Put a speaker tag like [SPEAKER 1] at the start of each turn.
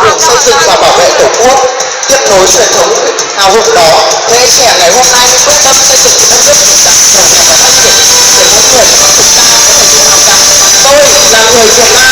[SPEAKER 1] đường xây dựng và bảo vệ Tổ quốc, tiếp nối truyền thống hào hùng đó. Thế hệ trẻ ngày hôm nay quyết tâm xây dựng một đất nước bình đẳng, giàu đẹp và phát triển để mỗi người trong chúng ta có thể tin rằng tôi là người Việt Nam